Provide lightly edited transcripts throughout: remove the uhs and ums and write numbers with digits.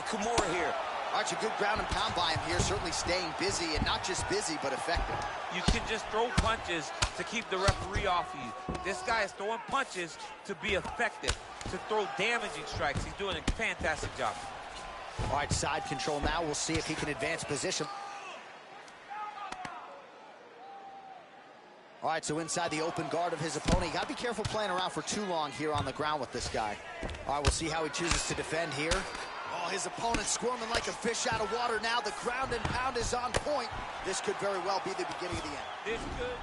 for Kimura here. All right, a good ground and pound by him here, certainly staying busy, and not just busy, but effective. You can just throw punches to keep the referee off you. This guy is throwing punches to be effective, to throw damaging strikes. He's doing a fantastic job. All right, side control now. We'll see if he can advance position. All right, so inside the open guard of his opponent. You got to be careful playing around for too long here on the ground with this guy. All right, we'll see how he chooses to defend here. Oh, his opponent squirming like a fish out of water now. The ground and pound is on point. This could very well be the beginning of the end. This could.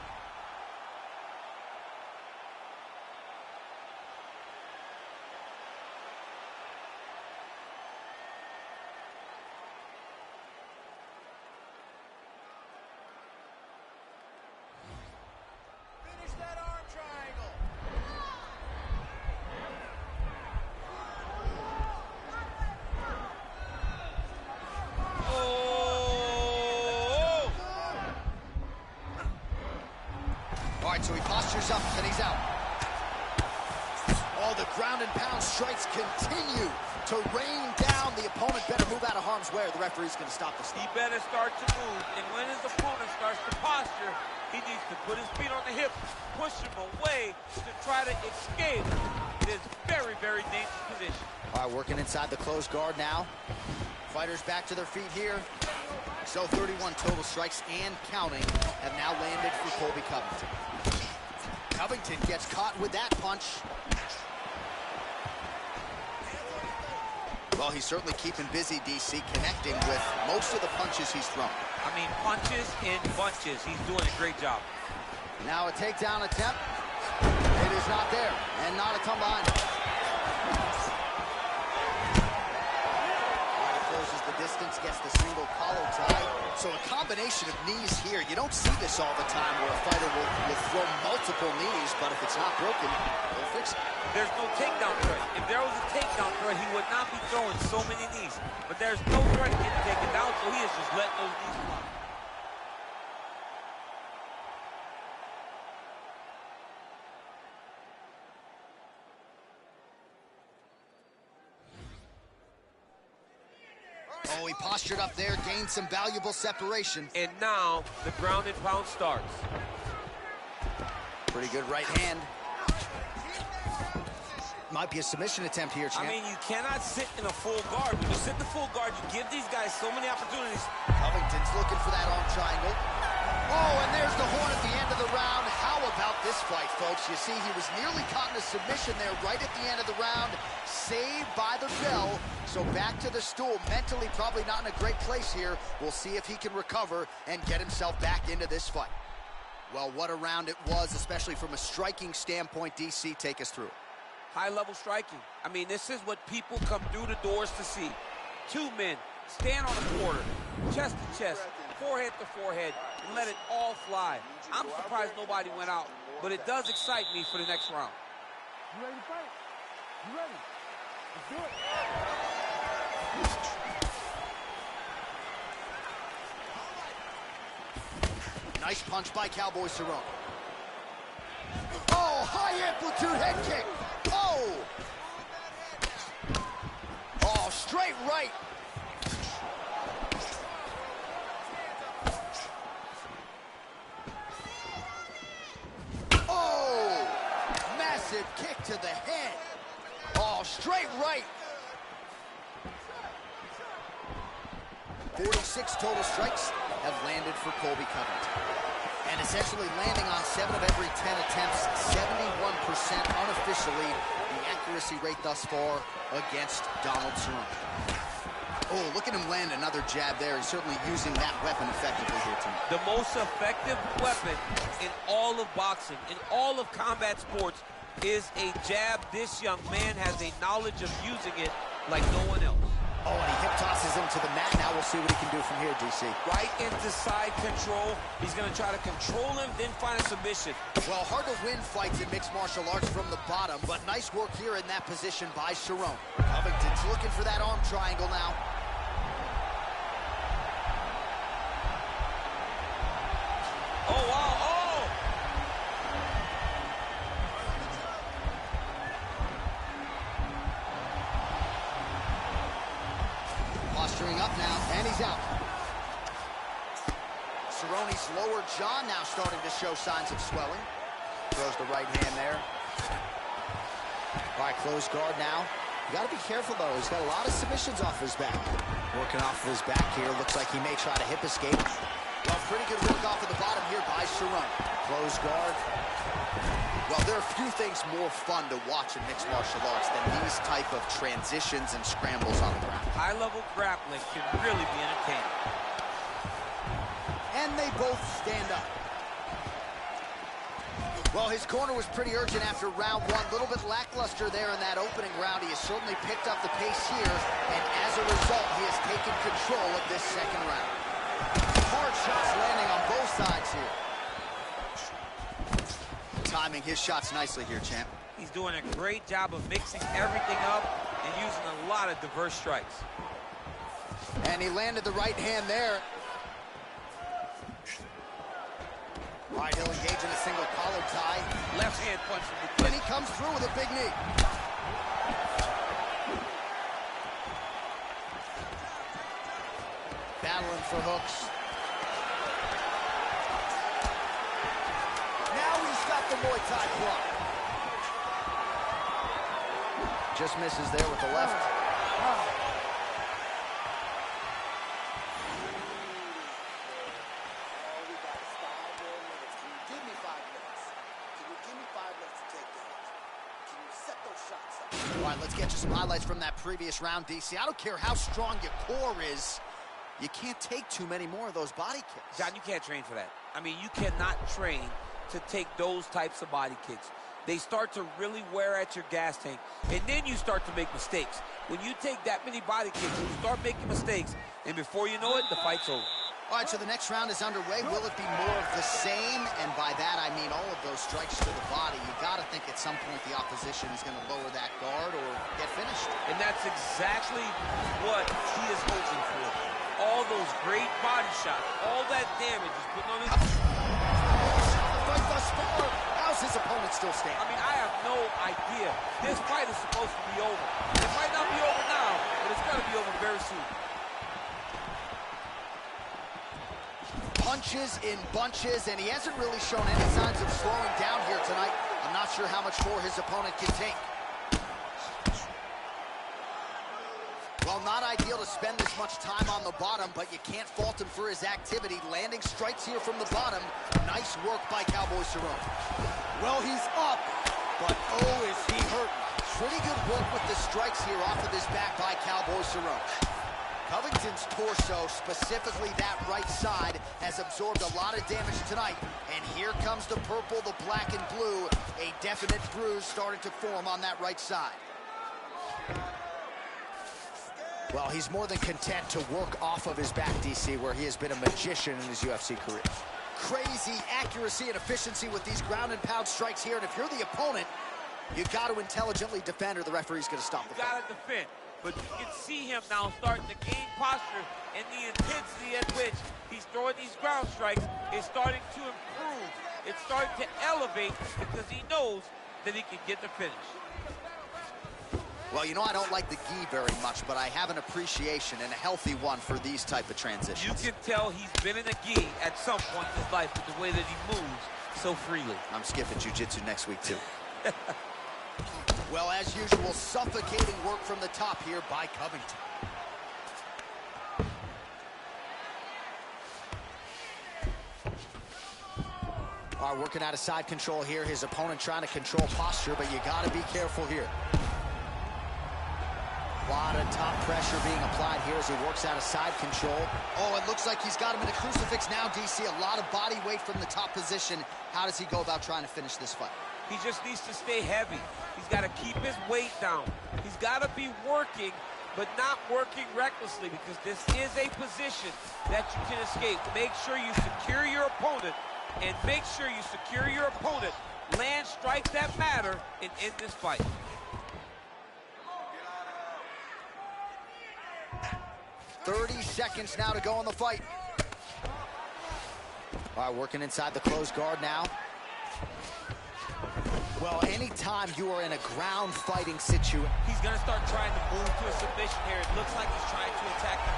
So he postures up and he's out. Oh, the ground and pound strikes continue to rain down. The opponent better move out of harm's way or the referee's going to stop this. He better start to move, and when his opponent starts to posture, he needs to put his feet on the hip, push him away to try to escape. It is very, very dangerous position. All right, working inside the closed guard now. Fighters back to their feet here. So 31 total strikes and counting have now landed for Colby Covington. Covington gets caught with that punch. Well, he's certainly keeping busy, DC, connecting with most of the punches he's thrown. I mean, punches in bunches. He's doing a great job. Now a takedown attempt. It is not there, and not a come behind. Closes the distance, gets the single collar tie. So a combination of knees here. You don't see this all the time where a fighter will throw multiple knees, but if it's not broken, they'll fix it. There's no takedown threat. If there was a takedown threat, he would not be throwing so many knees. But there's no threat to getting taken down, so he is just letting those knees fly. Oh, he postured up there, gained some valuable separation. And now the ground and pound starts. Pretty good right hand. Might be a submission attempt here, champ. I mean, you cannot sit in a full guard. When you sit in the full guard, you give these guys so many opportunities. Covington's looking for that arm triangle. Oh, and there's the horn at the end of the round. How about this fight, folks? You see, he was nearly caught in a submission there right at the end of the round. Saved by the bell. So back to the stool. Mentally, probably not in a great place here. We'll see if he can recover and get himself back into this fight. Well, what a round it was, especially from a striking standpoint. DC, take us through it. High-level striking. I mean, this is what people come through the doors to see. Two men stand on a quarter, chest to chest, forehead to forehead, and let it all fly. I'm surprised nobody went out, but it does excite me for the next round. You ready to fight? You ready? Let's do it. Nice punch by Cowboy Cerrone. Oh, high amplitude head kick. Oh! Oh, straight right. Oh! Massive kick to the head. Oh, straight right. 46 total strikes have landed for Colby Covington. And essentially landing on 7 of every 10 attempts, 71% unofficially, the accuracy rate thus far against Donald Cerrone. Oh, look at him land another jab there. He's certainly using that weapon effectively here tonight. The most effective weapon in all of boxing, in all of combat sports, is a jab. This young man has a knowledge of using it like no one else. Oh, and he hip tosses him to the mat. Now we'll see what he can do from here, DC. Right into side control. He's going to try to control him, then find a submission. Well, hard to win fights in mixed martial arts from the bottom, but nice work here in that position by Cerrone. Covington's looking for that arm triangle now. Oh, wow, oh! Posturing up now, and he's out. Cerrone's lower jaw now starting to show signs of swelling. Throws the right hand there. All right, closed guard now. You got to be careful, though. He's got a lot of submissions off his back. Working off of his back here. Looks like he may try to hip escape. Well, pretty good work off of the bottom here by Cerrone. Closed guard. Well, there are few things more fun to watch in mixed martial arts than these type of transitions and scrambles on the ground. High-level grappling can really be entertaining. And they both stand up. Well, his corner was pretty urgent after round one. A little bit lackluster there in that opening round. He has certainly picked up the pace here, and as a result, he has taken control of this second round. Hard shots landing on both sides here. Timing his shots nicely here, champ. He's doing a great job of mixing everything up and using a lot of diverse strikes. And he landed the right hand there. All right, he'll engage in a single collar tie. Left hand punch from the And he comes through with a big knee. Battling for hooks. Now he's got the Muay Thai block. Just misses there with the left. All right, let's get you some highlights from that previous round, DC. I don't care how strong your core is, you can't take too many more of those body kicks. John, you can't train for that. I mean, you cannot train to take those types of body kicks. They start to really wear at your gas tank, and then you start to make mistakes. When you take that many body kicks, you start making mistakes, and before you know it, the fight's over. All right, so the next round is underway. Will it be more of the same? And by that, I mean all of those strikes to the body. You got to think at some point the opposition is going to lower that guard or get finished. And that's exactly what he is hoping for. All those great body shots, all that damage is putting on his... The fight thus far. How's his opponent still standing? I mean, I have no idea. This fight is supposed to be over. It might not be over now, but it's going to be over very soon. Punches in bunches, and he hasn't really shown any signs of slowing down here tonight. I'm not sure how much more his opponent can take. Well, not ideal to spend this much time on the bottom, but you can't fault him for his activity. Landing strikes here from the bottom. Nice work by Cowboy Cerrone. Well, he's up, but oh, is he hurting. Pretty good work with the strikes here off of his back by Cowboy Cerrone. Covington's torso, specifically that right side, has absorbed a lot of damage tonight. And here comes the purple, the black, and blue. A definite bruise starting to form on that right side. Well, he's more than content to work off of his back, DC, where he has been a magician in his UFC career. Crazy accuracy and efficiency with these ground and pound strikes here. And if you're the opponent, you got to intelligently defend or the referee's going to stop the fight. Got to defend. But you can see him now starting to gain posture, and the intensity at which he's throwing these ground strikes is starting to improve. It's starting to elevate because he knows that he can get the finish. Well, you know I don't like the gi very much, but I have an appreciation, and a healthy one, for these type of transitions. You can tell he's been in a gi at some point in his life with the way that he moves so freely. I'm skipping jiu-jitsu next week, too. Well, as usual, suffocating work from the top here by Covington. All right, working out of side control here. His opponent trying to control posture, but you got to be careful here. A lot of top pressure being applied here as he works out of side control. Oh, it looks like he's got him in a crucifix now, DC. A lot of body weight from the top position. How does he go about trying to finish this fight? He just needs to stay heavy. He's got to keep his weight down. He's got to be working, but not working recklessly, because this is a position that you can escape. Make sure you secure your opponent, and make sure you secure your opponent, land strikes that matter, and end this fight. "30 seconds now to go in the fight." All right, working inside the closed guard now. Well, anytime you are in a ground fighting situation, he's going to start trying to move to a submission here. It looks like he's trying to attack the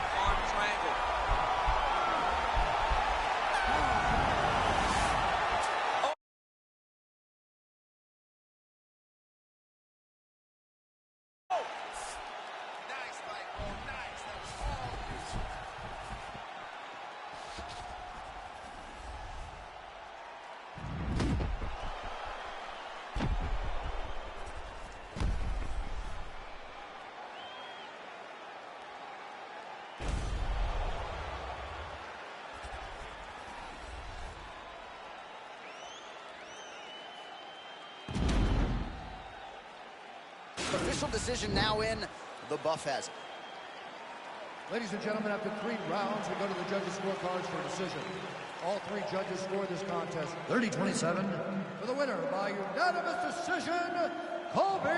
Official decision now in. The buff has it. Ladies and gentlemen, after 3 rounds, we go to the judges' scorecards for a decision. All 3 judges scored this contest 30-27 for the winner by unanimous decision, Colby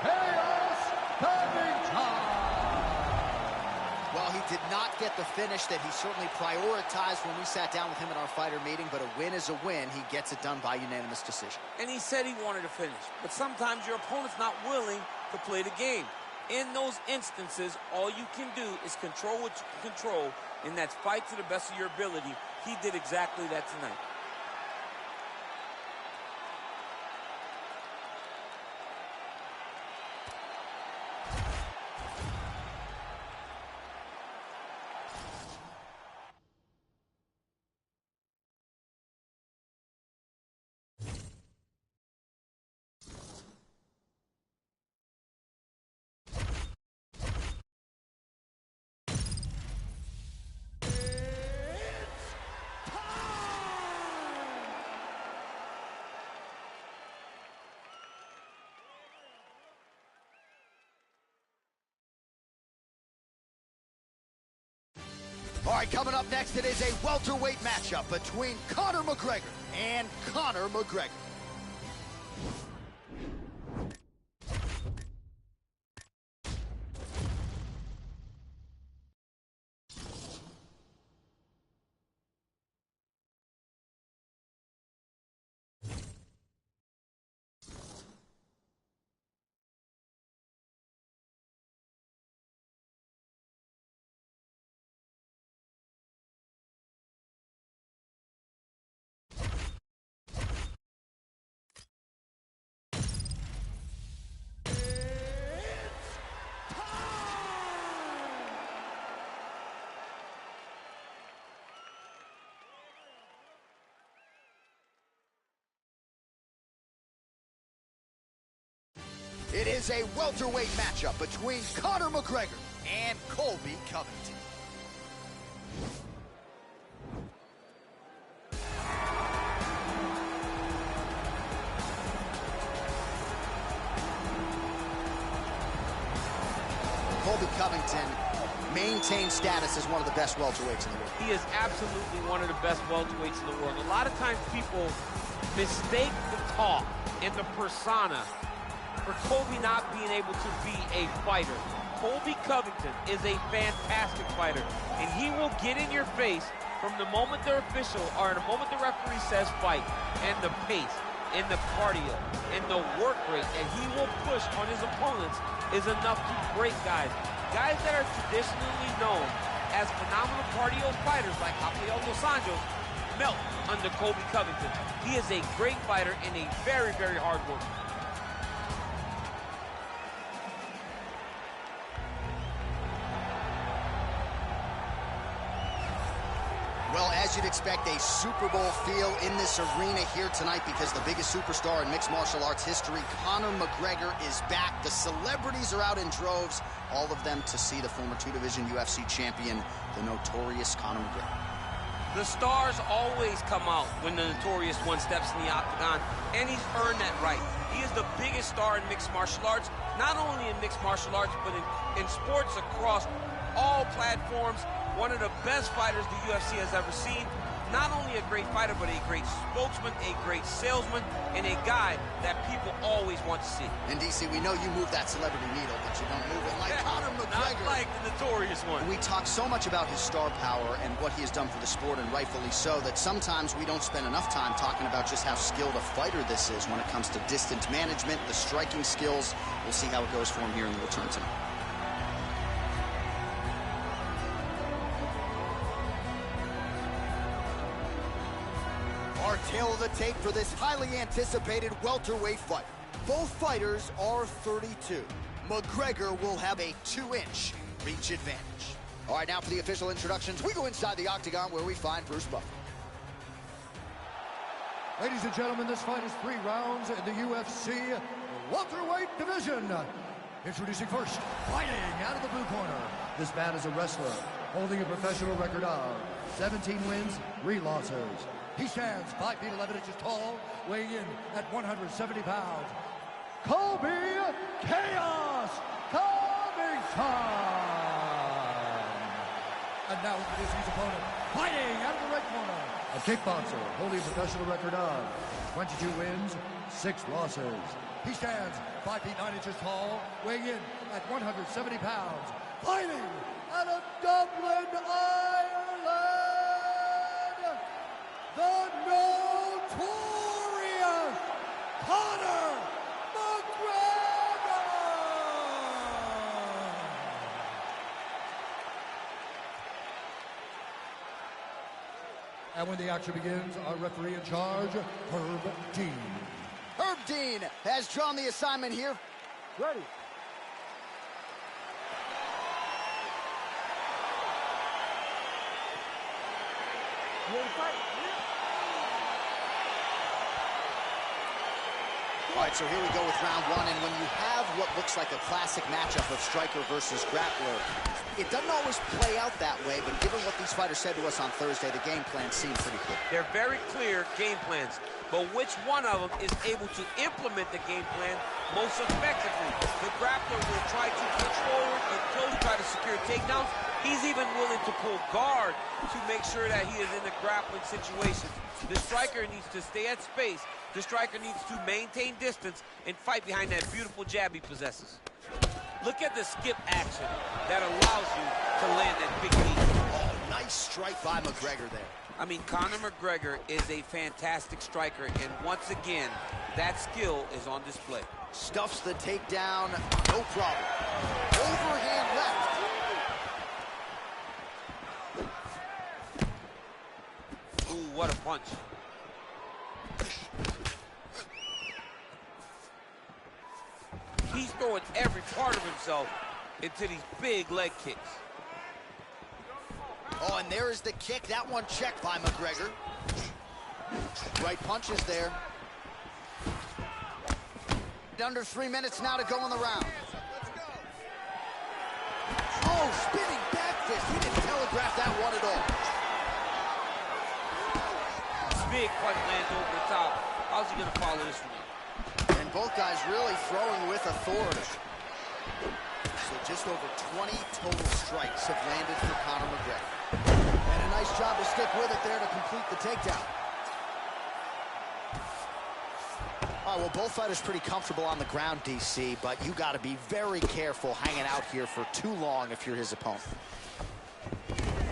Chaos Covington. Well, he did not get the finish that he certainly prioritized when we sat down with him at our fighter meeting, but a win is a win. He gets it done by unanimous decision. And he said he wanted to finish, but sometimes your opponent's not willing to play the game. In those instances, all you can do is control what you can control, and that's fight to the best of your ability. He did exactly that tonight. All right, coming up next, it is a welterweight matchup between Conor McGregor and Conor McGregor. It is a welterweight matchup between Conor McGregor and Colby Covington. Colby Covington maintains status as one of the best welterweights in the world. He is absolutely one of the best welterweights in the world. A lot of times people mistake the talk and the persona for Colby not being able to be a fighter. Colby Covington is a fantastic fighter, and he will get in your face from the moment they're official or the moment the referee says fight, and the pace, and the cardio, and the work rate that he will push on his opponents is enough to break guys. Guys that are traditionally known as phenomenal cardio fighters like Rafael dos Anjos melt under Colby Covington. He is a great fighter and a very, very hard worker. Well, as you'd expect, a Super Bowl feel in this arena here tonight because the biggest superstar in mixed martial arts history, Conor McGregor, is back. The celebrities are out in droves, all of them to see the former 2-division UFC champion, the notorious Conor McGregor. The stars always come out when the notorious one steps in the octagon, and he's earned that right. He is the biggest star in mixed martial arts, not only in mixed martial arts, but in sports across all platforms. One of the best fighters the UFC has ever seen. Not only a great fighter, but a great spokesman, a great salesman, and a guy that people always want to see. And DC, we know you move that celebrity needle, but you don't move it like Conor McGregor. Not like the notorious one. We talk so much about his star power and what he has done for the sport, and rightfully so, that sometimes we don't spend enough time talking about just how skilled a fighter this is when it comes to distance management, the striking skills. We'll see how it goes for him here in the return tonight. Our tail of the tape for this highly anticipated welterweight fight. Both fighters are 32. McGregor will have a 2-inch reach advantage. All right, now for the official introductions, we go inside the octagon where we find Bruce Buffer. Ladies and gentlemen, this fight is 3 rounds in the UFC welterweight division. Introducing first, fighting out of the blue corner. This man is a wrestler holding a professional record of 17 wins, 3 losses. He stands 5 feet 11 inches tall, weighing in at 170 pounds. Colby Chaos Covington. And now introducing his opponent, fighting out of the red corner, a kickboxer holding a professional record of 22 wins, 6 losses. He stands 5 feet 9 inches tall, weighing in at 170 pounds, fighting out of Dublin, Ireland, the notorious Conor McGregor! And when the action begins, our referee in charge, Herb Dean. Herb Dean has drawn the assignment here. Ready. You ready to fight? All right, so here we go with round 1, and when you have what looks like a classic matchup of striker versus grappler, it doesn't always play out that way, but given what these fighters said to us on Thursday, the game plan seemed pretty clear. They're very clear game plans, but which one of them is able to implement the game plan most effectively? The grappler will try to push forward and close, try to secure takedowns. He's even willing to pull guard to make sure that he is in the grappling situation. The striker needs to stay at space. The striker needs to maintain distance and fight behind that beautiful jab he possesses. Look at the skip action that allows you to land that big knee. Oh, nice strike by McGregor there. I mean, Conor McGregor is a fantastic striker, and once again, that skill is on display. Stuffs the takedown, no problem. Overhand left. Ooh, what a punch. He's throwing every part of himself into these big leg kicks. Oh, and there is the kick. That one checked by McGregor. Right punches there. Under 3 minutes now to go in the round. Oh, spinning back fist. He didn't telegraph that one at all. Big punch lands over the top. How's he gonna follow this one? And both guys really throwing with authority. So just over 20 total strikes have landed for Conor McGregor. And a nice job to stick with it there to complete the takedown. All right, well, both fighters pretty comfortable on the ground, DC, but you got to be very careful hanging out here for too long if you're his opponent.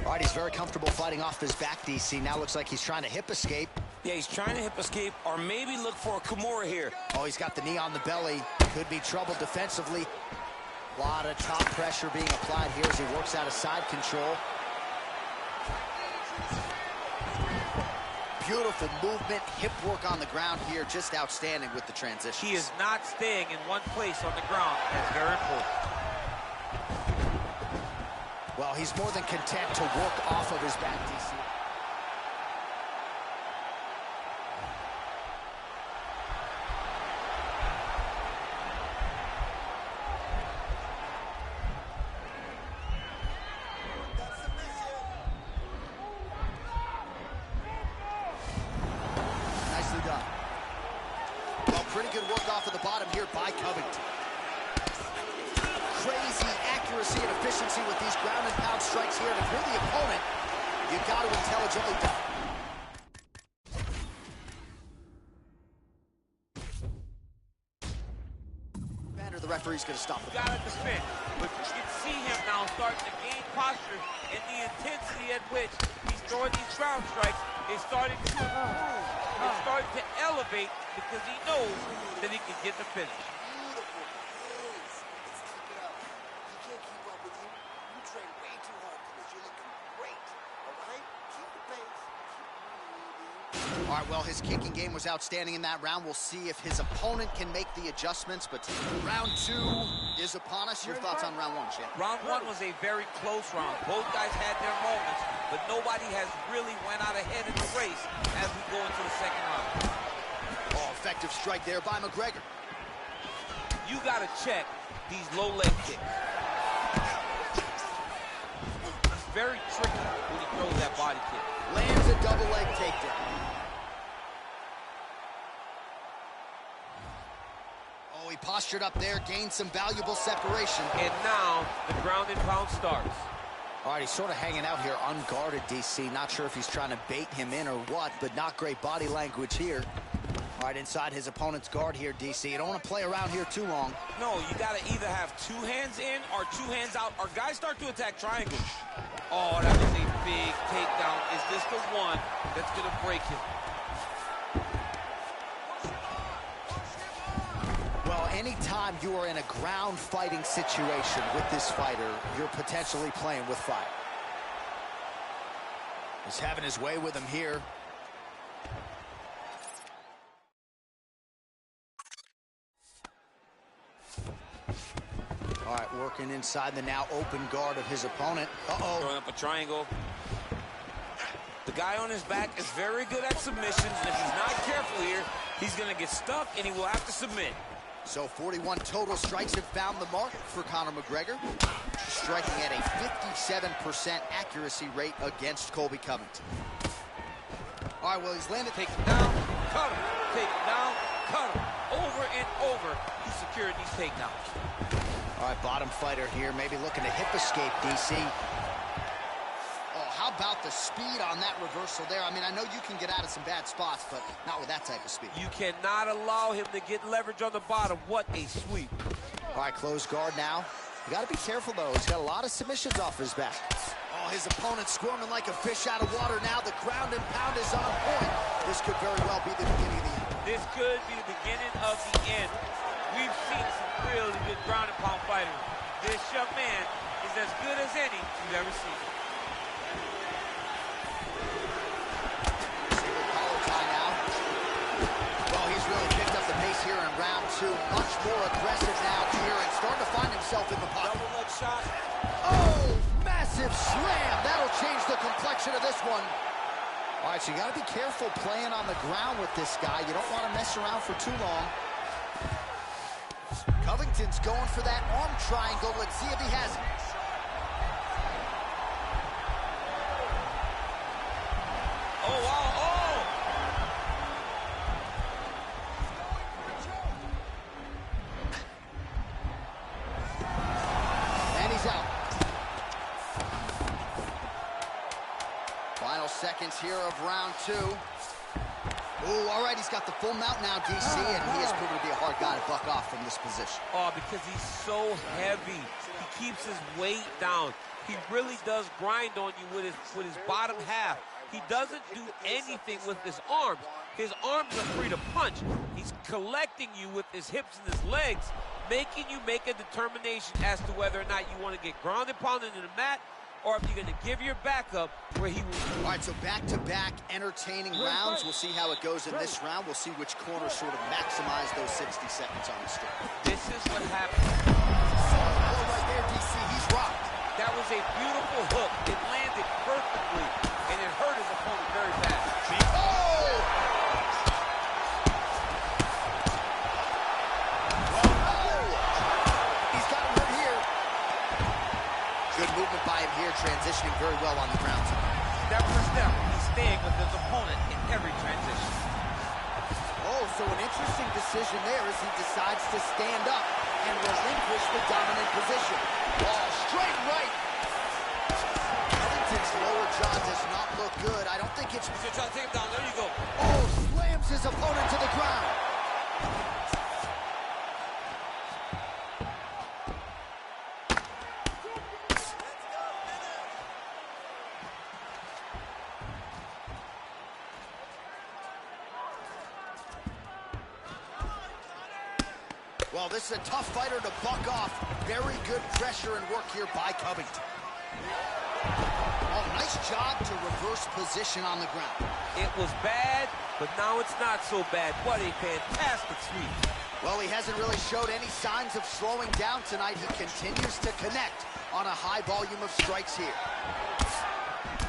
All right, he's very comfortable fighting off his back, DC. Now looks like he's trying to hip escape. Yeah, he's trying to hip escape or maybe look for a Kimura here. Oh, he's got the knee on the belly. Could be trouble defensively. A lot of top pressure being applied here as he works out of side control. Beautiful movement, hip work on the ground here, just outstanding with the transition. He is not staying in one place on the ground. That's very important. Well, he's more than content to work off of his back, DC. Nicely done. Well, pretty good work off of the bottom here by Covington. Crazy accuracy and efficiency with these ground and pound strikes here. And if you're the opponent, you've got to intelligently do. The referee's going to stop it. Got to defend, but you can see him now starting to gain posture, and the intensity at which he's throwing these ground strikes is starting to improve. It's starting to elevate because he knows that he can get the finish. All right, well, his kicking game was outstanding in that round. We'll see if his opponent can make the adjustments, but round 2 is upon us. Your thoughts on round 1, Champ? Round 1 was a very close round. Both guys had their moments, but nobody has really went out ahead in the race as we go into the second round. Oh, effective strike there by McGregor. You got to check these low leg kicks. It's very tricky when he throws that body kick. Lands a double leg takedown. Oh, he postured up there, gained some valuable separation. And now the ground and pound starts. All right, he's sort of hanging out here unguarded, DC. Not sure if he's trying to bait him in or what, but not great body language here. All right, inside his opponent's guard here, DC. You don't want to play around here too long. No, you got to either have 2 hands in or 2 hands out, or guys start to attack triangle. Oh, that was a big takedown. Is this the one that's going to break him? Well, anytime you are in a ground fighting situation with this fighter, you're potentially playing with fire. He's having his way with him here. All right, working inside the now open guard of his opponent. Uh-oh. Throwing up a triangle. The guy on his back is very good at submissions, and if he's not careful here, he's going to get stuck, and he will have to submit. So 41 total strikes have found the mark for Conor McGregor, striking at a 57% accuracy rate against Colby Covington. All right, well, he's landed. Take him down, cut him. Take him down, cut him. Over and over, he secured these takedowns. All right, bottom fighter here, maybe looking to hip escape, DC. Oh, how about the speed on that reversal there? I mean, I know you can get out of some bad spots, but not with that type of speed. You cannot allow him to get leverage on the bottom. What a sweep. All right, close guard now. You got to be careful, though. He's got a lot of submissions off his back. Oh, his opponent squirming like a fish out of water now. The ground and pound is on point. This could very well be the beginning of the end. This could be the beginning of the end. We've seen some really good ground and pound fighters. This young man is as good as any you've ever seen. Single collar tie now. Well, he's really picked up the pace here in round 2. Much more aggressive now here and starting to find himself in the pocket. Double leg shot. Oh, massive slam. That'll change the complexion of this one. All right, so you got to be careful playing on the ground with this guy. You don't want to mess around for too long. Covington's going for that arm triangle. Let's see if he has it. Oh, wow, oh! And he's out. Final seconds here of round 2. Ooh, all right, he's got the full mount now, DC, and he has proven to be a hard guy to buck off from this position. Oh, because he's so heavy. He keeps his weight down. He really does grind on you with his bottom half. He doesn't do anything with his arms. His arms are free to punch. He's collecting you with his hips and his legs, making you make a determination as to whether or not you want to get grounded, pounded in the mat, or if you're going to give your back up where he will. All right, so back-to-back entertaining rounds. We'll see how it goes in this round. We'll see which corner sort of maximize those 60 seconds on the stick. This is what happens. Oh, right there, DC, he's rocked. That was a beautiful hook. It landed perfectly, and it hurt his opponent very bad. Oh! He's got him right here. Good movement by him here, transitioning very well on the ground. Step for step, he's staying with his opponent in every transition. Oh, so an interesting decision there as he decides to stand up and relinquish the dominant position. Oh, straight right. Covington's lower jaw does not look good. I don't think it's... He's gonna try to take him down. There you go. Oh, slams his opponent to the ground. Well, this is a tough fighter to buck off. Very good pressure and work here by Covington. Oh, nice job to reverse position on the ground. It was bad, but now it's not so bad. What a fantastic sweep. Well, he hasn't really showed any signs of slowing down tonight. He continues to connect on a high volume of strikes here.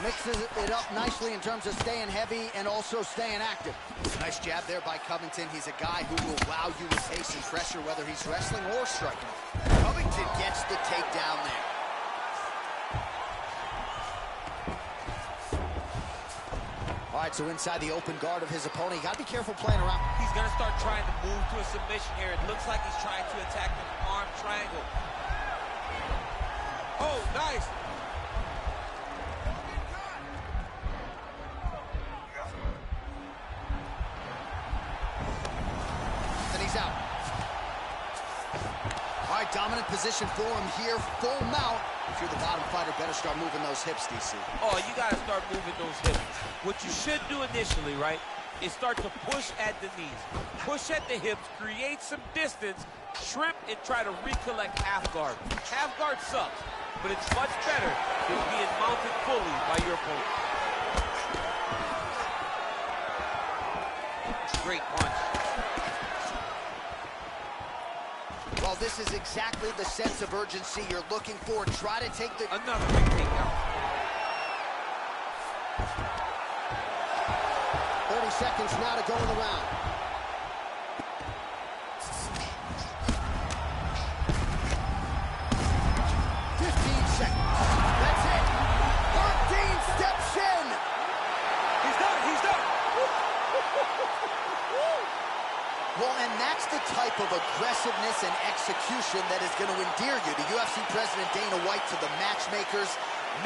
Mixes it up nicely in terms of staying heavy and also staying active. Nice jab there by Covington. He's a guy who will wow you with pace and pressure, whether he's wrestling or striking. Covington gets the takedown there. All All right, so inside the open guard of his opponent, you got to be careful playing around. He's going to start trying to move to a submission here. It looks like he's trying to attack the arm triangle. Oh, nice. And he's out. All right, dominant position for him here, full mount. If you're the bottom fighter, better start moving those hips, DC. Oh, you got to start moving those hips. What you should do initially, right, is start to push at the knees. Push at the hips, create some distance, shrimp, and try to recollect half guard. Half guard sucks, but it's much better than being mounted fully by your opponent. Great punch. Well, this is exactly the sense of urgency you're looking for. Try to take the... Another big takedown. 30 seconds now to go in the round. That's it. Herb Dean steps in. He's done. He's done. Well, and that's the type of aggressiveness and execution that is going to endear you to UFC President Dana White, to the matchmakers.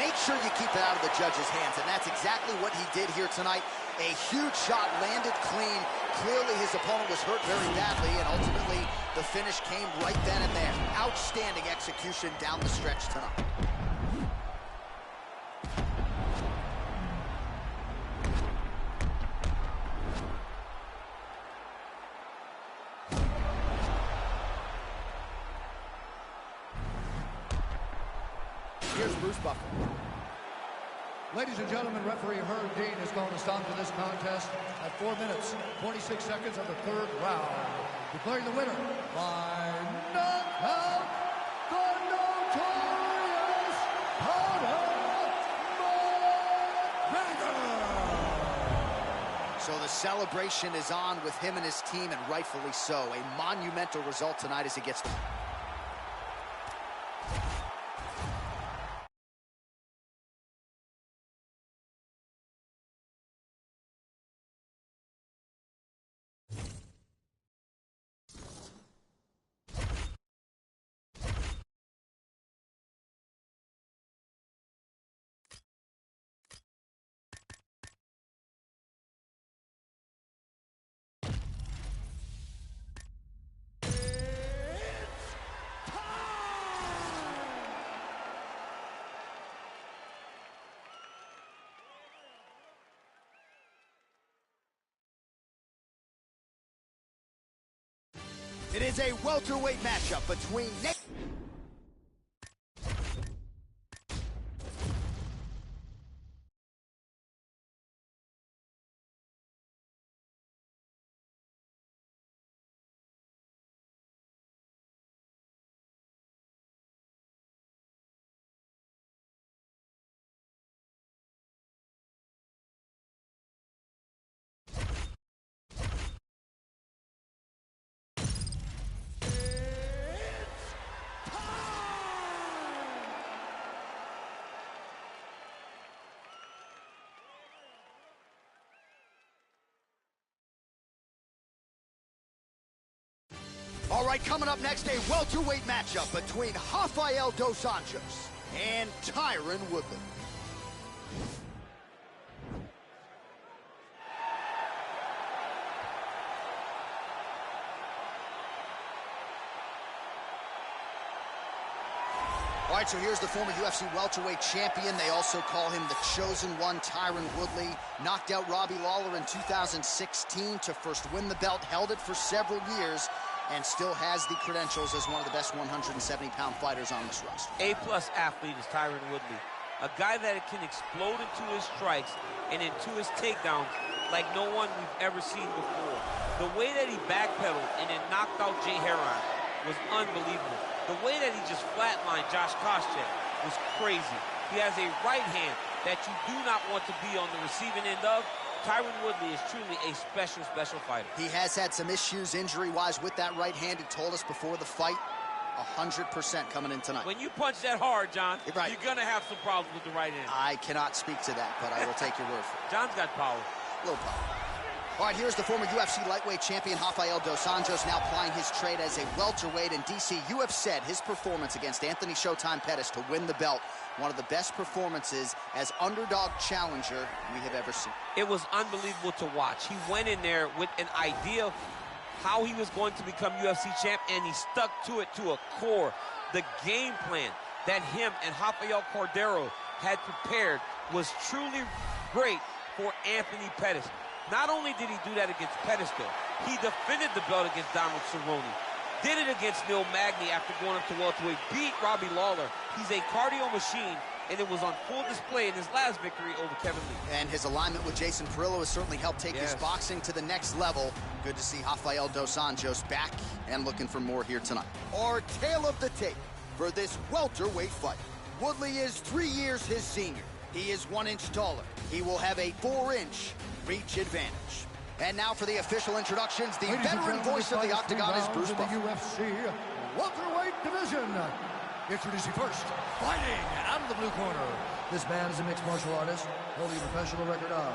Make sure you keep it out of the judge's hands, and that's exactly what he did here tonight. A huge shot landed clean. Clearly his opponent was hurt very badly, and ultimately the finish came right then and there. Outstanding execution down the stretch tonight. Here's Bruce Buffer. Ladies and gentlemen, referee Herb Dean is going to stop to this contest at 4 minutes, 26 seconds of the third round. Declaring the winner by knockout, the notorious Conor McGregor. So the celebration is on with him and his team, and rightfully so. A monumental result tonight as he gets the... It is a welterweight matchup between Nick... All right, coming up next, a welterweight matchup between Rafael Dos Anjos and Tyron Woodley. All right, so here's the former UFC welterweight champion. They also call him the Chosen One, Tyron Woodley. Knocked out Robbie Lawler in 2016 to first win the belt, held it for several years, and still has the credentials as one of the best 170-pound fighters on this roster. A-plus athlete is Tyron Woodley. A guy that can explode into his strikes and into his takedowns like no one we've ever seen before. The way that he backpedaled and then knocked out Jay Heron was unbelievable. The way that he just flatlined Josh Koscheck was crazy. He has a right hand that you do not want to be on the receiving end of. Tyron Woodley is truly a special, special fighter. He has had some issues injury-wise with that right hand. He told us before the fight, 100% coming in tonight. When you punch that hard, John, right, you're going to have some problems with the right hand. I cannot speak to that, but I will take your word for it. John's got power. Little pop. All right, here's the former UFC lightweight champion Rafael dos Anjos now plying his trade as a welterweight. And DC, you have said his performance against Anthony Showtime Pettis to win the belt, one of the best performances as underdog challenger we have ever seen. It was unbelievable to watch. He went in there with an idea of how he was going to become UFC champ, and he stuck to it to a core. The game plan that him and Rafael Cordeiro had prepared was truly great for Anthony Pettis. Not only did he do that against Pettis, though, he defended the belt against Donald Cerrone. Did it against Neil Magny after going up to welterweight. Beat Robbie Lawler. He's a cardio machine, and it was on full display in his last victory over Kevin Lee. And his alignment with Jason Perillo has certainly helped take his boxing to the next level. Good to see Rafael dos Anjos back and looking for more here tonight. Our tale of the tape for this welterweight fight. Woodley is 3 years his senior. He is 1 inch taller. He will have a 4-inch reach advantage. And now for the official introductions, the veteran voice of the Octagon is Bruce Buffer. The UFC welterweight division. Introducing first, fighting out of the blue corner. This man is a mixed martial artist, holding a professional record of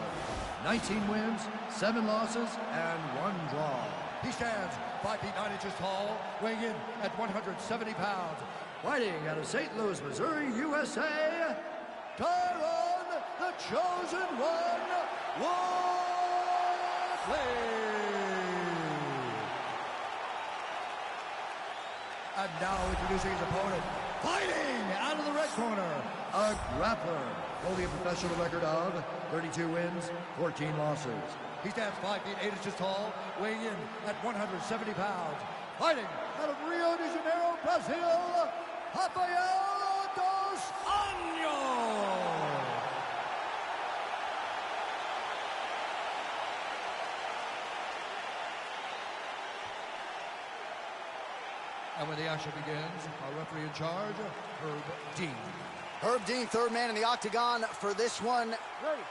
19 wins, 7 losses, and 1 draw. He stands 5 feet 9 inches tall, weighing in at 170 pounds. Fighting out of St. Louis, Missouri, USA, Tyron, the Chosen One, Woodley. And now introducing his opponent, fighting out of the red corner, a grappler, holding a professional record of 32 wins, 14 losses. He stands 5 feet 8 inches tall, weighing in at 170 pounds. Fighting out of Rio de Janeiro, Brazil, Rafael dos Anjos. And when the action begins, our referee in charge, Herb Dean. Herb Dean, third man in the Octagon for this one. Ready.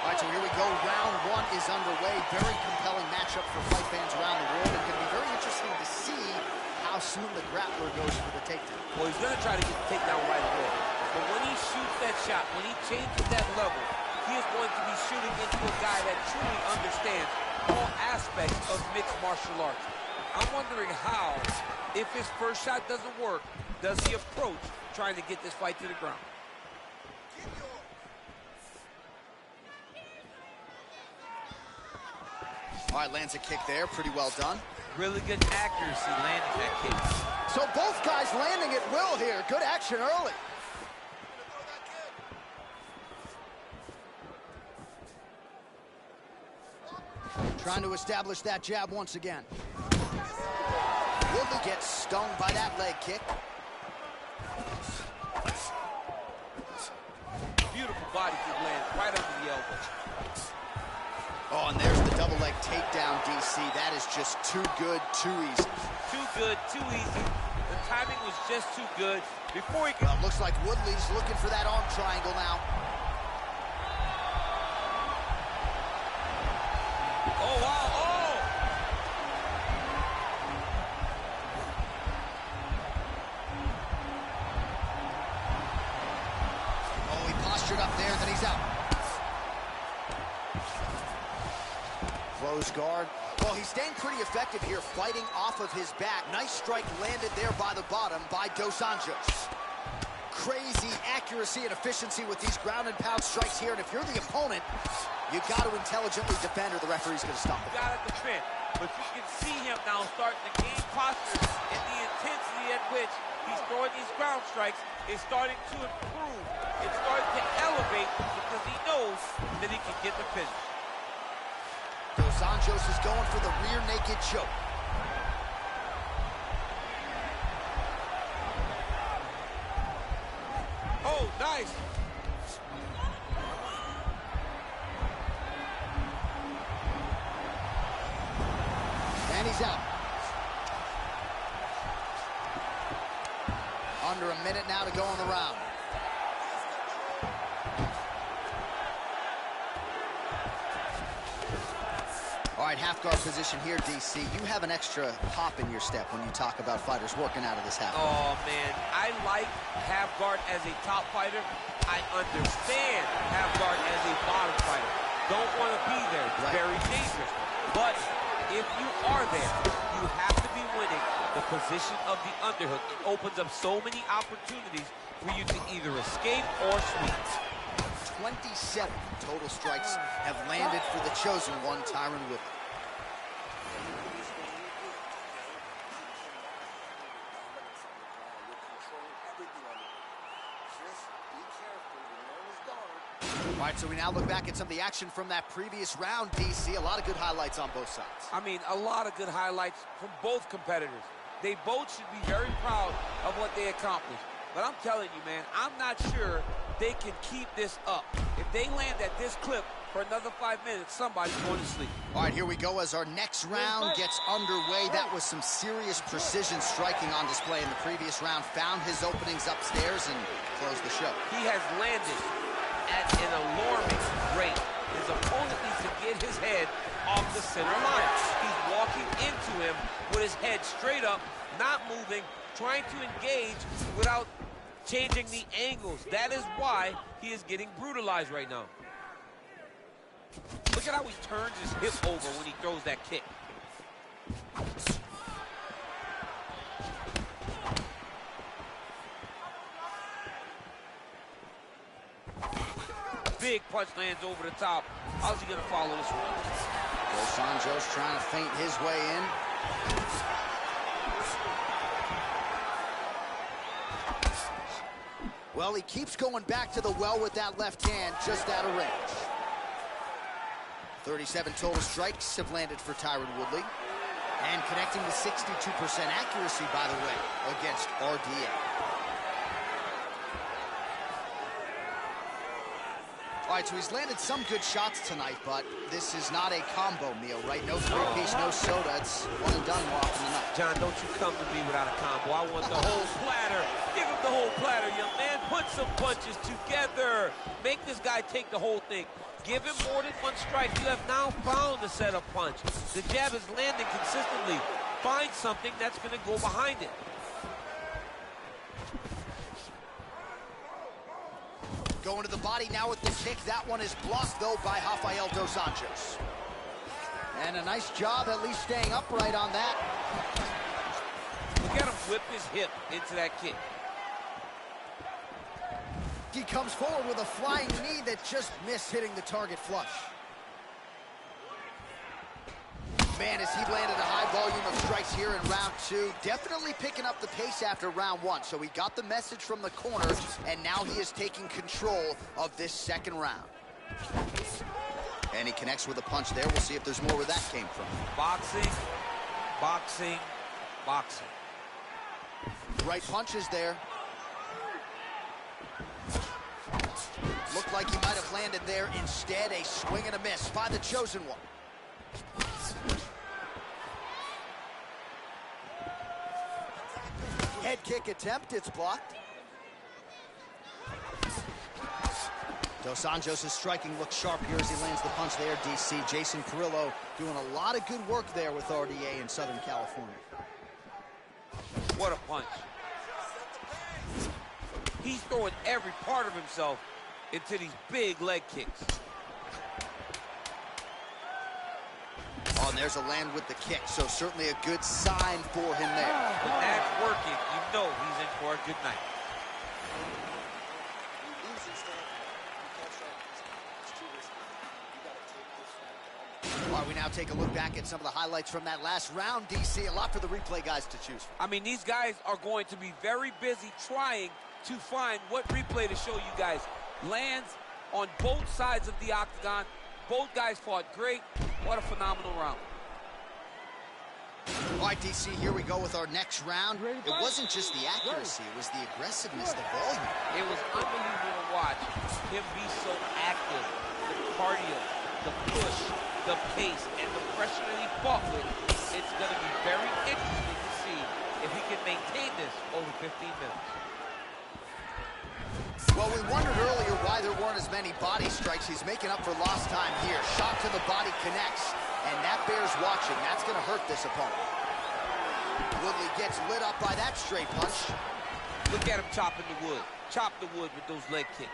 All right, so here we go. Round 1 is underway. Very compelling matchup for fight fans around the world. It's going to be very interesting to see how soon the grappler goes for the takedown. Well, he's going to try to get the takedown right away. But when he shoots that shot, when he changes that level, he is going to be shooting into a guy that truly understands all aspects of mixed martial arts. I'm wondering how, if his first shot doesn't work, does he approach trying to get this fight to the ground? All right, lands a kick there. Pretty well done. Really good accuracy landing that kick. So both guys landing at will here. Good action early. Trying to establish that jab once again. Woodley gets stung by that leg kick. Beautiful body kick land right under the elbow. Oh, and there's the double leg takedown, DC. That is just too good, too easy. Too good, too easy. The timing was just too good. Before he could... Well, looks like Woodley's looking for that arm triangle now. Oh, wow, oh! Oh, he postured up there, then he's out. Close guard. Well, he's staying pretty effective here, fighting off of his back. Nice strike landed there by the bottom by dos Anjos. Crazy accuracy and efficiency with these ground and pound strikes here. And if you're the opponent, you got to intelligently defend or the referee's going to stop it. You got to defend. But you can see him now starting to gain posture, and the intensity at which he's throwing these ground strikes is starting to improve. It's starting to elevate because he knows that he can get the finish. Dos Anjos is going for the rear naked choke. Oh, nice. And he's out. Under a minute now to go in the round. All All right, half guard position here, DC. You have an extra hop in your step when you talk about fighters working out of this half guard. Oh, man, I like half guard as a top fighter. I understand half guard as a bottom fighter. Don't want to be there. It's very dangerous. But if you are there, you have to be winning the position of the underhook. It opens up so many opportunities for you to either escape or sweep. 27 total strikes have landed for the chosen one, Tyron Woodley. All right, so we now look back at some of the action from that previous round, DC. A lot of good highlights on both sides. I mean, a lot of good highlights from both competitors. They both should be very proud of what they accomplished. But I'm telling you, man, I'm not sure they can keep this up. If they land at this clip for another 5 minutes, somebody's going to sleep. All right, here we go as our next round gets underway. That was some serious precision striking on display in the previous round. Found his openings upstairs and closed the show. He has landed at an alarming rate. His opponent needs to get his head off the center line. He's walking into him with his head straight up, not moving, trying to engage without changing the angles. That is why he is getting brutalized right now. Look at how he turns his hip over when he throws that kick. Big punch lands over the top. How's he going to follow this one? Dos Anjos trying to feint his way in. Well, he keeps going back to the well with that left hand, just out of range. 37 total strikes have landed for Tyron Woodley. And connecting with 62% accuracy, by the way, against RDA. All right, so he's landed some good shots tonight, but this is not a combo meal, right? No three-piece, no soda. It's one and done more often than not. John, don't you come to me without a combo. I want the whole platter. Give him the whole platter, young man. Put some punches together. Make this guy take the whole thing. Give him more than one strike. You have now found the setup punch. The jab is landing consistently. Find something that's going to go behind it. Going to the body now with the kick. That one is blocked, though, by Rafael Dos Anjos. And a nice job at least staying upright on that. Look at him whip his hip into that kick. He comes forward with a flying knee that just missed hitting the target flush. Man, as he landed a high volume of strikes here in round two, definitely picking up the pace after round one. So he got the message from the corner, and now he is taking control of this second round. And he connects with a punch there. We'll see if there's more where that came from. Boxing, boxing, boxing. Right punches there. Looked like he might have landed there. Instead, a swing and a miss by the chosen one. Head kick attempt, it's blocked. Dos Anjos' striking looks sharp here as he lands the punch there, DC. Jason Carrillo doing a lot of good work there with RDA in Southern California. What a punch. He's throwing every part of himself into these big leg kicks. Oh, and there's a land with the kick, so certainly a good sign for him there. When that's working, you know he's in for a good night. All right, we now take a look back at some of the highlights from that last round, DC. A lot for the replay guys to choose from. I mean, these guys are going to be very busy trying to find what replay to show you guys. Lands on both sides of the octagon. Both guys fought great. What a phenomenal round. All right, DC, here we go with our next round. It wasn't just the accuracy, it was the aggressiveness, the volume. It was unbelievable to watch him be so active. The cardio, the push, the pace, and the pressure that he fought with. It's going to be very interesting to see if he can maintain this over 15 minutes. Well, we wondered earlier why there weren't as many body strikes. He's making up for lost time here. Shot to the body connects. And that bears watching. That's going to hurt this opponent. Woodley gets lit up by that straight punch. Look at him chopping the wood. Chop the wood with those leg kicks.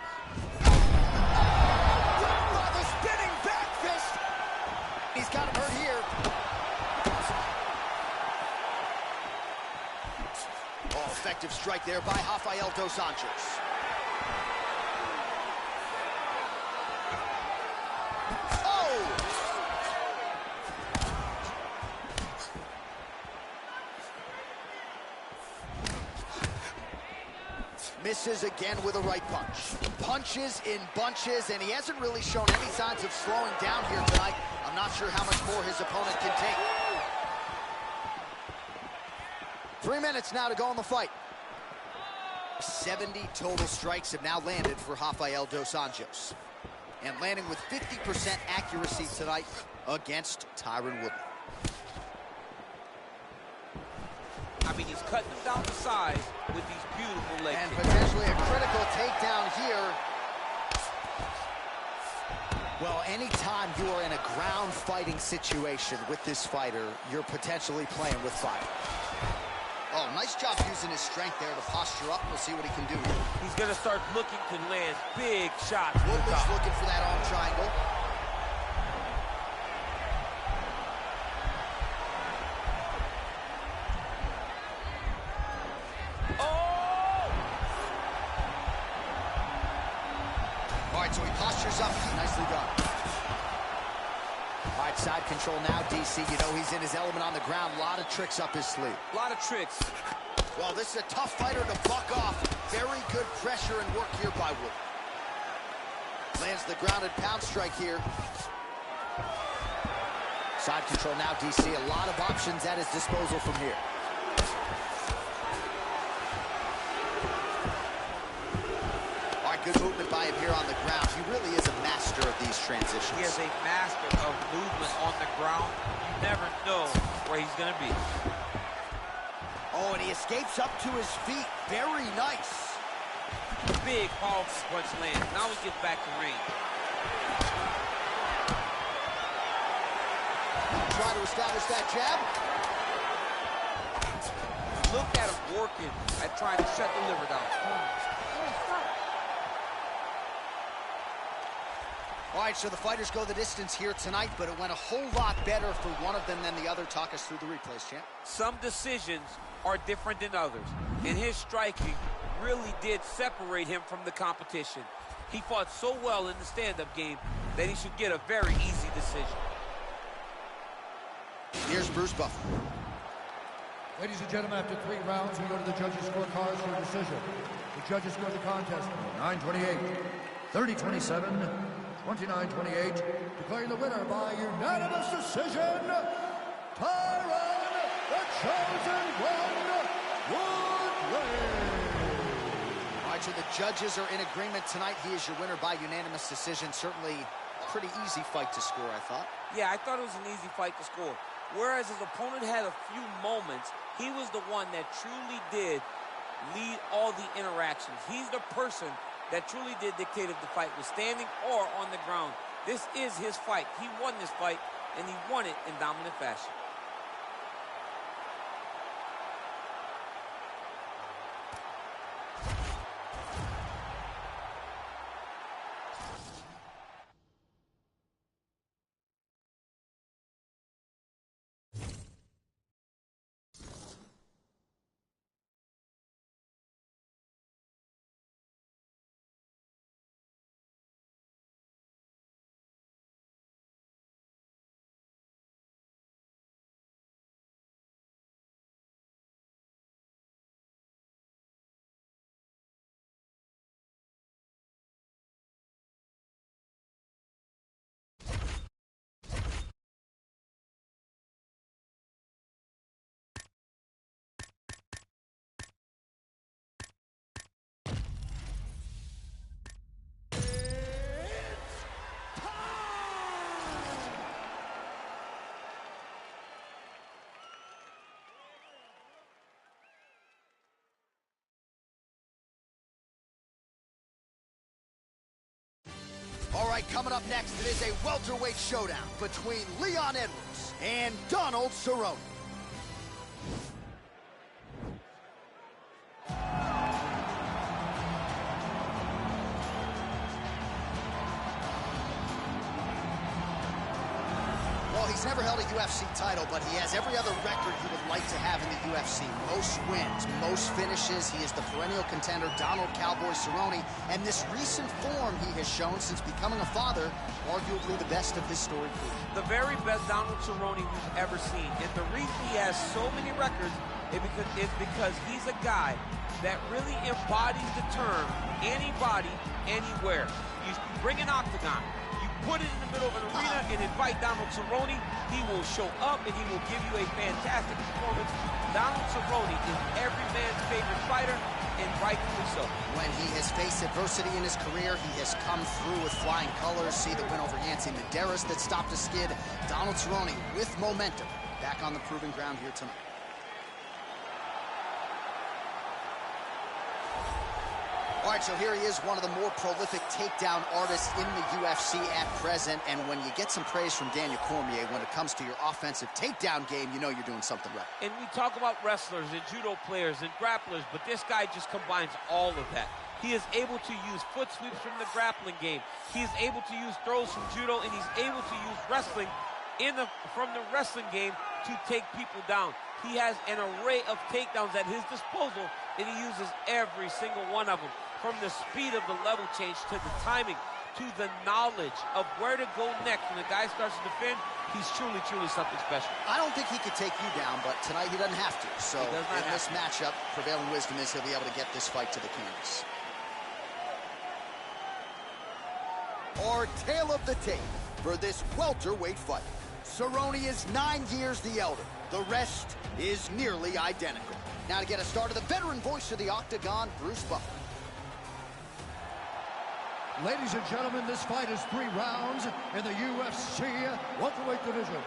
The spinning back fist. He's got him hurt here. Oh, effective strike there by Rafael dos Anjos. Oh! Misses again with a right punch. Punches in bunches, and he hasn't really shown any signs of slowing down here tonight. I'm not sure how much more his opponent can take. 3 minutes now to go in the fight. 70 total strikes have now landed for Rafael dos Anjos. And landing with 50% accuracy tonight against Tyron Woodley. I mean, he's cutting them down to size with these beautiful leg And kicks. potentially a critical takedown here. Well, anytime you are in a ground fighting situation with this fighter, you're potentially playing with fire. Oh, nice job using his strength there to posture up. We'll see what he can do here. He's going to start looking to land big shots. Woodley's looking for that arm triangle. So he postures up. Nicely done. All right, side control now, DC. You know he's in his element on the ground. A lot of tricks up his sleeve. A lot of tricks. Well, this is a tough fighter to buck off. Very good pressure and work here by Wood. Lands the grounded pound strike here. Side control now, DC. A lot of options at his disposal from here. Good movement by him here on the ground. He really is a master of these transitions. He is a master of movement on the ground. You never know where he's going to be. Oh, and he escapes up to his feet. Very nice. Big, powerful punch lands. Now he gets back to range. Try to establish that jab. Look at him working at trying to shut the liver down. All right, so the fighters go the distance here tonight, but it went a whole lot better for one of them than the other. Talk us through the replays, champ. Some decisions are different than others, and his striking really did separate him from the competition. He fought so well in the stand-up game that he should get a very easy decision. Here's Bruce Buffer. Ladies and gentlemen, after 3 rounds, we go to the judges' scorecards for a decision. The judges scored the contest 9-28, 30-27, 29-28, declaring the winner by unanimous decision, Tyron, the Chosen One, Woodley. All right, so the judges are in agreement tonight. He is your winner by unanimous decision. Certainly a pretty easy fight to score, I thought. Yeah, I thought it was an easy fight to score. Whereas his opponent had a few moments, he was the one that truly did lead all the interactions. He's the person that truly did dictate if the fight was standing or on the ground. This is his fight. He won this fight, and he won it in dominant fashion. right, coming up next, it is a welterweight showdown between Leon Edwards and Donald Cerrone. Well, he's never held a UFC title, but he has every other record he would like to have in the UFC. Most wins, most finishes. He is the perennial contender, Donald Cowboy Cerrone. And this recent form he has shown since becoming a father, arguably the best of his storied career. The very best Donald Cerrone we've ever seen. And the reason he has so many records is because he's a guy that really embodies the term anybody, anywhere. You bring an octagon, put it in the middle of an arena and invite Donald Cerrone. He will show up and he will give you a fantastic performance. Donald Cerrone is every man's favorite fighter, and rightfully so. When he has faced adversity in his career, he has come through with flying colors. See the win over Yancy Medeiros that stopped a skid. Donald Cerrone with momentum, back on the proving ground here tonight. All right, so here he is, one of the more prolific takedown artists in the UFC at present. And when you get some praise from Daniel Cormier when it comes to your offensive takedown game, you know you're doing something right. And we talk about wrestlers and judo players and grapplers, but this guy just combines all of that. He is able to use foot sweeps from the grappling game. He is able to use throws from judo, and he's able to use wrestling from the wrestling game to take people down. He has an array of takedowns at his disposal, and he uses every single one of them. From the speed of the level change to the timing to the knowledge of where to go next when the guy starts to defend, he's truly, truly something special. I don't think he could take you down, but tonight he doesn't have to. So in this matchup, prevailing wisdom is he'll be able to get this fight to the canvas. Our tale of the tape for this welterweight fight. Cerrone is 9 years the elder. The rest is nearly identical. Now to get us started, the veteran voice of the Octagon, Bruce Buffer. Ladies and gentlemen, this fight is 3 rounds in the UFC welterweight division.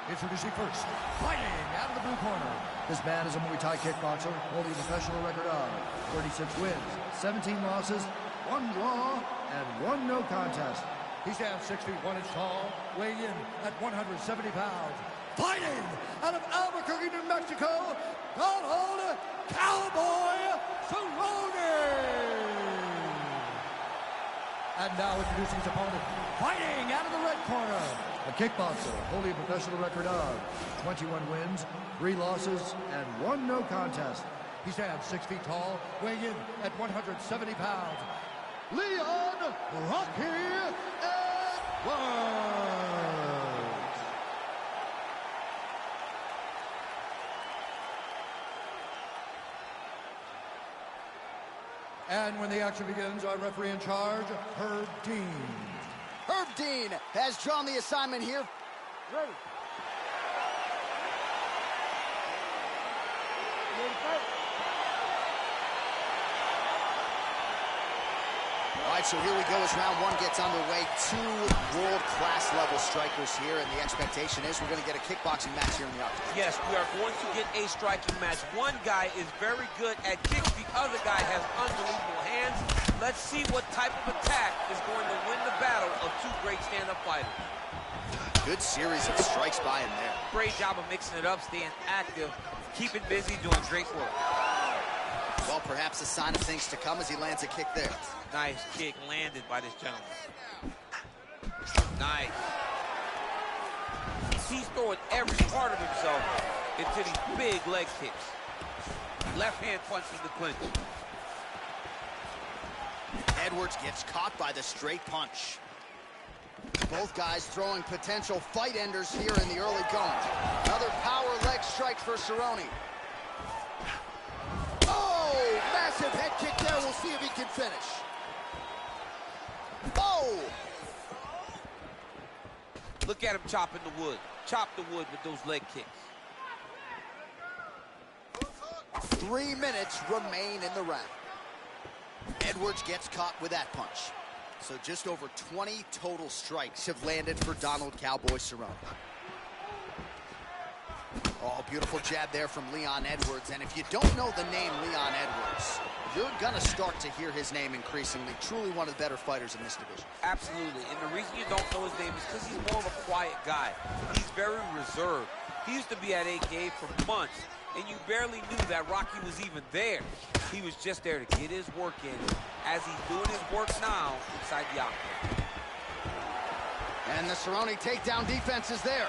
Introducing first, fighting out of the blue corner. This man is a Muay Thai kickboxer holding a professional record of 36 wins, 17 losses, 1 draw, and 1 no contest. He stands 6 feet 1 inch tall, weighing in at 170 pounds. Fighting out of Albuquerque, New Mexico, Donald Cowboy Cerrone. And now introducing his opponent, fighting out of the red corner, a kickboxer holding a professional record of 21 wins, 3 losses, and 1 no contest. He stands 6 feet tall, weighing in at 170 pounds. Leon Rocky Edwards. And when the action begins, our referee in charge, Herb Dean. Herb Dean has drawn the assignment here. Ready. All right, so here we go as round 1 gets underway. 2 world-class level strikers here, and the expectation is we're going to get a kickboxing match here in the octagon. Yes, we are going to get a striking match. One guy is very good at kicks. The other guy has unbelievable hands. Let's see what type of attack is going to win the battle of 2 great stand-up fighters. Good series of strikes by him there. Great job of mixing it up, staying active, keeping busy, doing great work. Well, perhaps a sign of things to come as he lands a kick there. Nice kick landed by this gentleman. Nice. He's throwing every part of himself into these big leg kicks. Left hand punch from the clinch. Edwards gets caught by the straight punch. Both guys throwing potential fight enders here in the early going. Another power leg strike for Cerrone. Oh, massive head kick there. We'll see if he can finish. Oh! Look at him chopping the wood. Chop the wood with those leg kicks. 3 minutes remain in the round. Edwards gets caught with that punch. So just over 20 total strikes have landed for Donald Cowboy Cerrone. Oh, beautiful jab there from Leon Edwards. And if you don't know the name Leon Edwards, you're going to start to hear his name increasingly. Truly one of the better fighters in this division. Absolutely. And the reason you don't know his name is because he's more of a quiet guy. He's very reserved. He used to be at AKA for months, and you barely knew that Rocky was even there. He was just there to get his work in, as he's doing his work now inside the octagon. And the Cerrone takedown defense is there.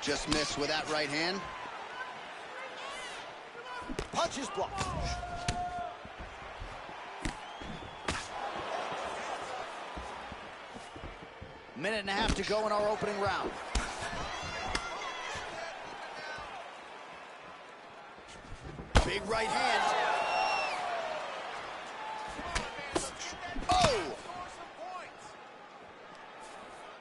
Just missed with that right hand. Punches blocked. Minute and a half to go in our opening round. Big right hand. Oh!